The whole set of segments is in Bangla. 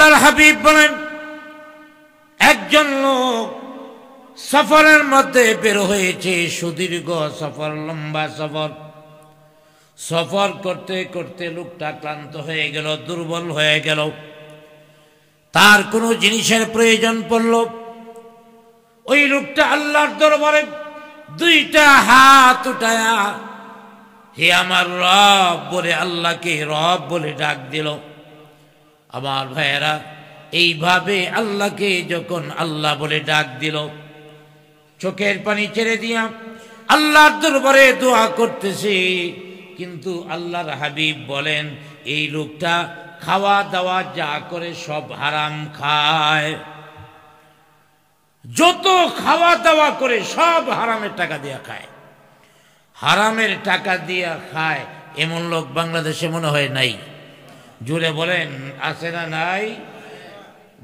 আল্লাহর হাবিব বলেন, একজন লোক সফরের মধ্যে বের হয়েছে, সুদীর্ঘ সফর, লম্বা সফর। সফর করতে করতে লোকটা ক্লান্ত হয়ে গেল, দুর্বল হয়ে গেল। তার কোনো জিনিসের প্রয়োজন পড়ল। ওই লোকটা আল্লাহর দরবারে দুইটা হাত উঠায়া হে আমার রব বলে আল্লাহকে রব বলে ডাক দিল। আমার ভাইয়েরা, এইভাবে আল্লাহকে যখন আল্লাহ বলে ডাক দিল, চোখের পানি ছেড়ে দিয়া আল্লাহর দরবারে দোয়া করতেছে। কিন্তু আল্লাহর হাবিব বলেন, এই লোকটা খাওয়া দাওয়া যা করে সব হারাম খায়। যত খাওয়া দাওয়া করে সব হারামের টাকা দিয়া খায়। হারামের টাকা দিয়া খায় এমন লোক বাংলাদেশে মনে হয় নাই। জুড়ে বলেন, আছে না নাই?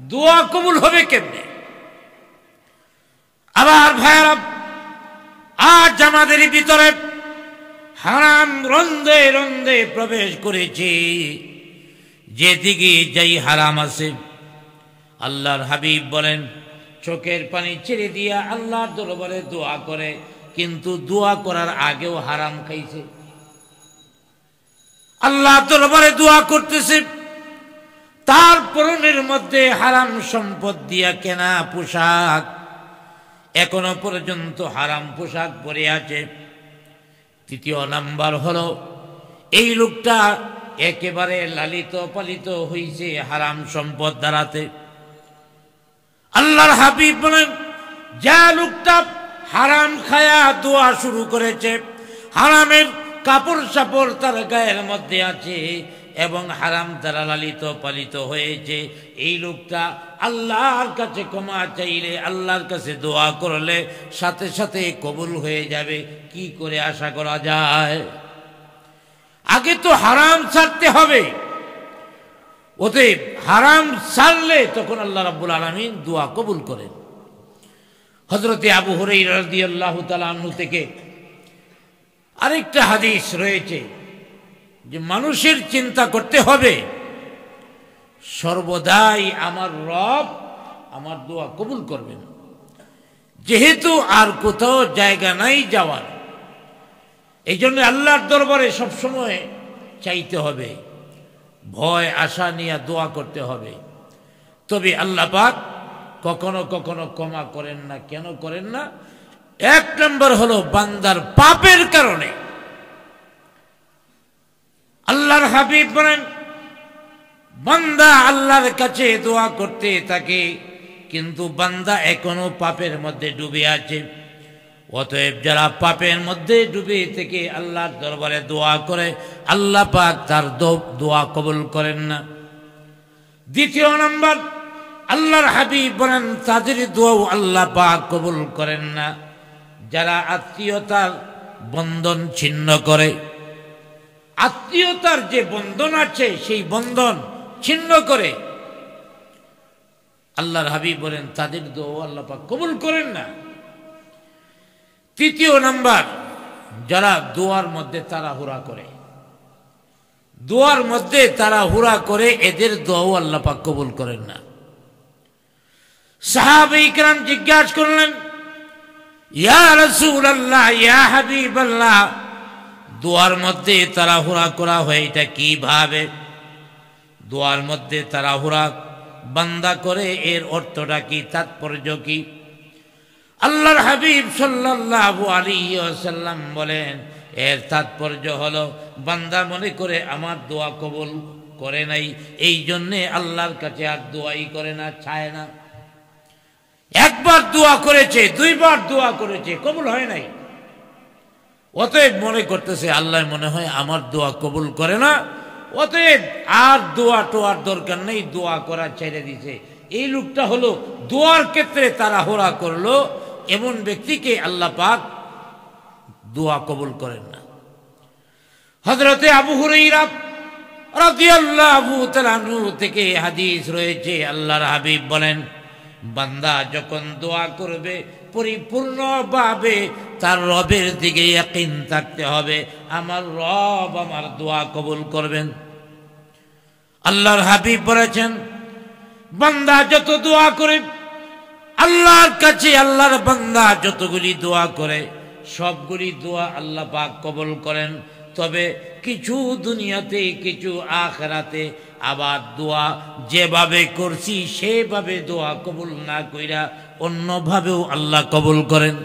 দোয়া কবুল হবে কেমনে? আবার ভাইরা, আজ আমাদের ভিতরে হারাম রন্ধে রন্ধে প্রবেশ করেছে। যেদিকে যাই হারাম আছে। আল্লাহর হাবিব বলেন, চোখের পানি ছেড়ে দিয়া আল্লাহর দরবারে দোয়া করে, কিন্তু দোয়া করার আগেও হারাম খাইছে। আল্লাহর দরবারে দোয়া করতেছে, তার পরনের মধ্যে হারাম সম্পদ দিয়া কেনা পোশাক, এখনো পর্যন্ত হারাম পোশাক পরে আছে। তৃতীয় নাম্বার হলো, এই লোকটা একেবারে লালিত পালিত হইছে হারাম সম্পদ দ্বারাতে। আল্লাহর হাবিব বলেন, যা লোকটা হারাম খায়া দোয়া শুরু করেছে, হারামের কাপড় সাপড় তার গায়ের মধ্যে আছে এবং হারাম দ্বারা লালিত পালিত হয়েছে, এই লোকটা আল্লাহর কাছে ক্ষমা চাইলে, আল্লাহর কাছে দোয়া করলে সাথে সাথে কবুল হয়ে যাবে। কি করে আশা করা যায়? আগে তো হারাম ছাড়তে হবে। অতএব হারাম ছাড়লে তখন আল্লাহ রাব্বুল আলামিন দোয়া কবুল করেন। হযরতে আবু হুরায়রা রাদিয়াল্লাহু তাআলা আনহু থেকে আরেকটা হাদিস রয়েছে যে মানুষের চিন্তা করতে হবে সর্বদাই আমার রব আমার দোয়া কবুল করবেন। যেহেতু আর কোথাও জায়গা নাই যাওয়ার, এই জন্য আল্লাহর দরবারে সবসময় চাইতে হবে, ভয় আশা নিয়ে দোয়া করতে হবে। তবে আল্লাহ পাক কখনো কখনো ক্ষমা করেন না। কেন করেন না? এক নম্বর হলো বান্দার পাপের কারণে। আল্লাহর হাবিব বলেন, বান্দা আল্লাহর কাছে দোয়া করতে থাকে, কিন্তু বান্দা এখনো পাপের মধ্যে ডুবে আছে। অতএব যারা পাপের মধ্যে ডুবে থেকে আল্লাহর দরবারে দোয়া করে, আল্লাহ পাক তার দোয়া কবুল করেন না। দ্বিতীয় নম্বর, আল্লাহর হাবিব বলেন, তাদের দোয়াও আল্লাহ পাক কবুল করেন না যারা আত্মীয়তার বন্ধন ছিন্ন করে। আত্মীয়তার যে বন্ধন আছে সেই বন্ধন ছিন্ন করে, আল্লাহর হাবিব বলেন তাদের দোয়া আল্লাহ পাক কবুল করেন না। তৃতীয় নাম্বার, যারা দোয়ার মধ্যে তাড়াহুড়া করে, দোয়ার মধ্যে তাড়াহুড়া করে, এদের দোয়াও আল্লাহ পাক কবুল করেন না। সাহাবায়ে কিরাম জিজ্ঞাসা করলেন, ইয়া রাসূলুল্লাহ, ইয়া হাবিবাল্লাহ, দোয়ার মধ্যে তাড়াহুড়া করা হয় এটা কিভাবে? দোয়ার মধ্যে তাড়াহুড়া বান্দা করে, এর অর্থটা কি, তাৎপর্য কি? আল্লাহর হাবিব সাল্লাল্লাহু আলাইহি ওয়াসাল্লাম বলেন, এর তাৎপর্য হলো বান্দা মনে করে আমার দোয়া কবুল করে নাই, এই জন্যে আল্লাহর কাছে আর দোয়াই করে না, চায় না। একবার দোয়া করেছে, দুইবার দোয়া করেছে, কবুল হয় নাই। অতএব মনে করতেছে আল্লাহ মনে হয় আমার দোয়া কবুল করে না, অতএব আর দোয়া টোয়ার দরকার নেই, দোয়া করা ছেড়ে দিছে। এই লোকটা হলো দোয়ার ক্ষেত্রে তাড়াহুড়া করলো, এমন ব্যক্তিকে আল্লাহ পাক দোয়া কবুল করেন না। হযরতে আবু হুরায়রা রাদিয়াল্লাহু তাআলা আনহু থেকে হাদিস রয়েছে, আল্লাহর হাবিব বলেন, বান্দা যখন দোয়া করবে পরিপূর্ণভাবে তার রবের দিকে ইয়াকিন থাকতে হবে, আমার রব আমার দোয়া কবুল করবেন। আল্লাহর হাবিব বলেছেন, বান্দা যত দোয়া করে আল্লাহর কাছে, আল্লাহর বান্দা যতগুলি দোয়া করে সবগুলি দোয়া আল্লাহ পাক কবুল করেন। তবে কিছু দুনিয়াতে, কিছু আখিরাতে আবার দোয়া যেভাবে করছি সেভাবে দোয়া কবুল না কইরা অন্যভাবেও আল্লাহ কবুল করেন।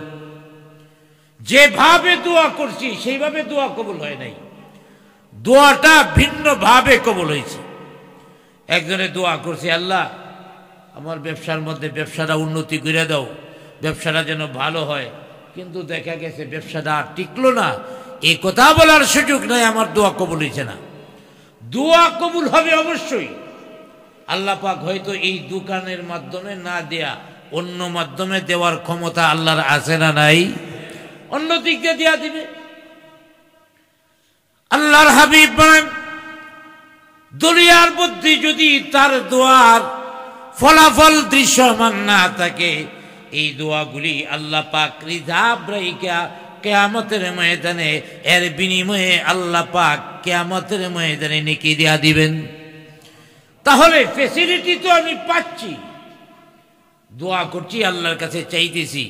যেভাবে দোয়া করছি সেইভাবে দোয়া কবুল হয় নাই, দোয়াটা ভিন্ন ভাবে কবুল হয়েছে। একজনে দোয়া করছে, আল্লাহ আমার ব্যবসার মধ্যে ব্যবসাটা উন্নতি করে দাও, ব্যবসাটা যেন ভালো হয়, কিন্তু দেখা গেছে ব্যবসাটা আর টিকলো না। এই কথা বলার সুযোগ নাই, আমার দোয়া কবুল হয়েছে না। দোয়া কবুল হবে অবশ্যই। আল্লাহ পাক হয়তো এই দোকানের মাধ্যমে না দেয়া অন্য মাধ্যমে দেওয়ার ক্ষমতা আল্লাহর আছে না নাই? অন্য দিক দিয়ে দেয়া দিবে। আল্লাহর হাবিব বলেন, দুনিয়ার মধ্যে যদি তার দোয়ার ফলাফল দৃশ্যমান না থাকে, এই দোয়াগুলি আল্লাহ পাক রিজার্ভ রাইখা কিয়ামতের ময়দানে এর বিনিময়ে আল্লাহ পাক কিয়ামতের ময়দানে নেকি দেয়া দিবেন। তাহলে ফ্যাসিলিটি তো আমি পাচ্ছি, দোয়া করছি, আল্লাহর কাছে চাইতেছি।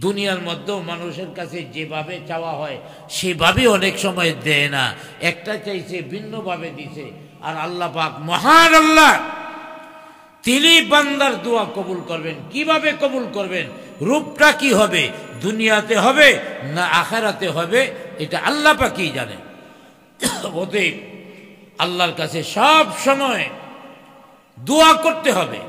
দুনিয়ার মধ্যেও মানুষের কাছে যেভাবে চাওয়া হয় সেভাবে অনেক সময় দেয় না, একটা চাইছে ভিন্নভাবে দিছে। আর আল্লাহ পাক মহান আল্লাহ, তিনি বান্দার দোয়া কবুল করবেন। কিভাবে কবুল করবেন, রূপটা কি হবে, দুনিয়াতে হবে না আখিরাতে হবে, এটা আল্লাহ পাকই জানেন। অতএব আল্লাহর কাছে সব সময় দোয়া করতে হবে।